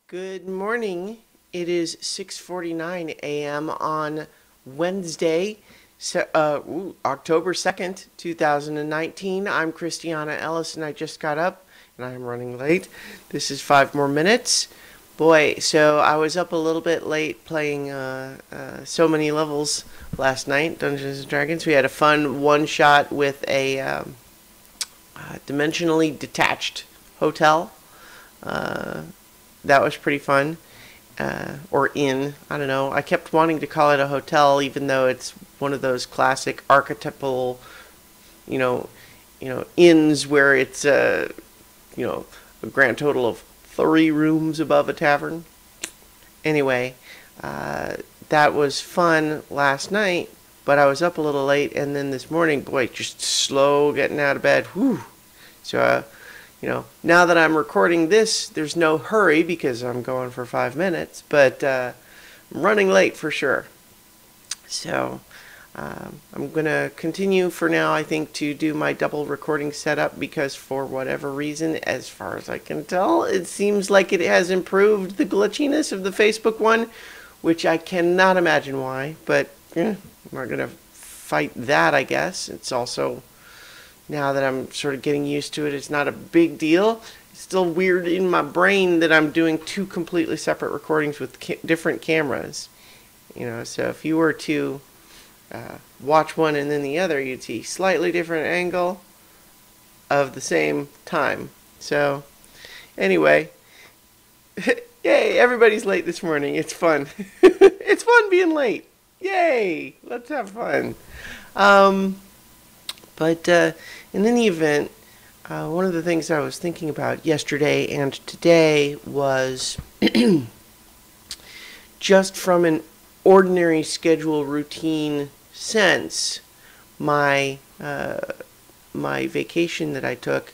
Good morning. It is 6:49 a.m. on Wednesday, October 2nd, 2019. I'm Christiana Ellis and I just got up and I'm running late. This is 5 more minutes. Boy, so I was up a little bit late playing so many levels last night, Dungeons and Dragons. We had a fun one shot with a dimensionally detached hotel. That was pretty fun. Or inn, I don't know. I kept wanting to call it a hotel, even though it's one of those classic archetypal, you know, inns where it's a grand total of 3 rooms above a tavern. Anyway, that was fun last night, but I was up a little late, and then this morning, boy, just slow getting out of bed. Whew. So, now that I'm recording this, there's no hurry because I'm going for 5 minutes, but I'm running late for sure. So I'm going to continue for now, I think, to do my double recording setup because for whatever reason, as far as I can tell, it seems like it has improved the glitchiness of the Facebook one, which I cannot imagine why, but I'm not going to fight that, I guess. It's also... Now that I'm sort of getting used to it, it's not a big deal. It's still weird in my brain that I'm doing 2 completely separate recordings with different cameras. So if you were to watch one and then the other, you'd see slightly different angle of the same time. So anyway, yay, everybody's late this morning. It's fun. It's fun being late. Yay, let's have fun. But in any event, one of the things I was thinking about yesterday and today was just from an ordinary schedule routine sense, my vacation that I took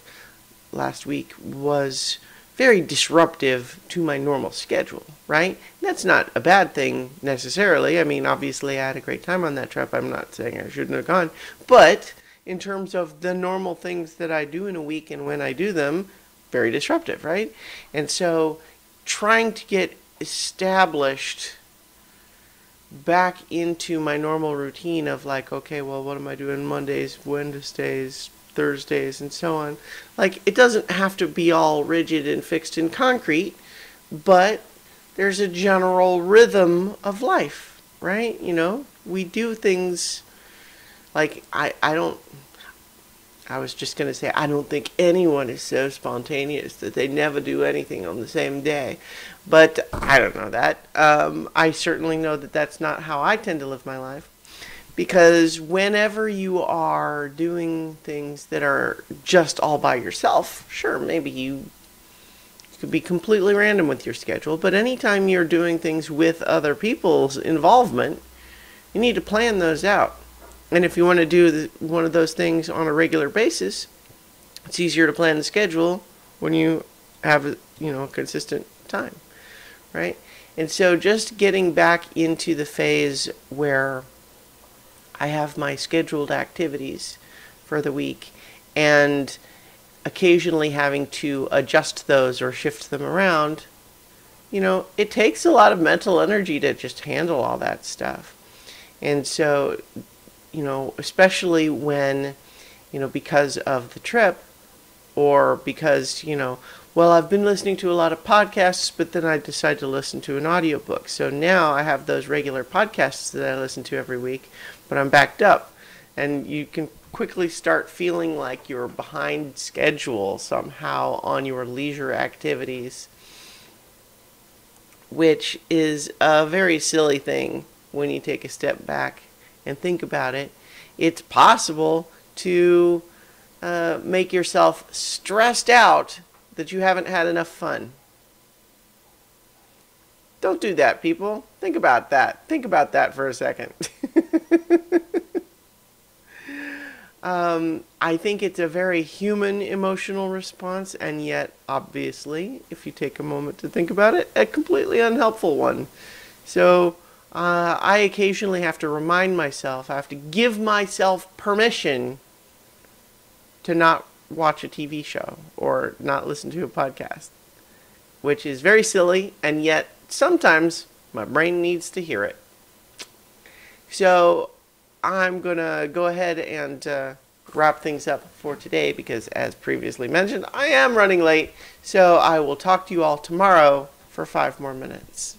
last week was very disruptive to my normal schedule, right? That's not a bad thing necessarily. I mean, obviously I had a great time on that trip. I'm not saying I shouldn't have gone, but in terms of the normal things that I do in a week and when I do them, very disruptive, right? And so trying to get established back into my normal routine of like, okay, well, what am I doing Mondays, Wednesdays, Thursdays, and so on. Like, it doesn't have to be all rigid and fixed in concrete, but there's a general rhythm of life, right? We do things... Like, I was just going to say, I don't think anyone is so spontaneous that they never do anything on the same day. But I don't know that. I certainly know that that's not how I tend to live my life. Because whenever you are doing things that are just all by yourself, sure, maybe you could be completely random with your schedule. But anytime you're doing things with other people's involvement, you need to plan those out. And if you want to do one of those things on a regular basis, it's easier to plan the schedule when you have a consistent time, right? And so just getting back into the phase where I have my scheduled activities for the week and occasionally having to adjust those or shift them around, it takes a lot of mental energy to just handle all that stuff. And so... especially when, because of the trip or because, I've been listening to a lot of podcasts, but then I decided to listen to an audiobook. So now I have those regular podcasts that I listen to every week, but I'm backed up. And you can quickly start feeling like you're behind schedule somehow on your leisure activities, which is a very silly thing when you take a step back and think about it. It's possible to make yourself stressed out that you haven't had enough fun. Don't do that, people. Think about that. Think about that for a second. I think it's a very human emotional response, and yet, obviously, if you take a moment to think about it, a completely unhelpful one. So, I occasionally have to remind myself, I have to give myself permission to not watch a TV show or not listen to a podcast. which is very silly, and yet sometimes my brain needs to hear it. So I'm going to go ahead and wrap things up for today because, as previously mentioned, I am running late. So I will talk to you all tomorrow for 5 more minutes.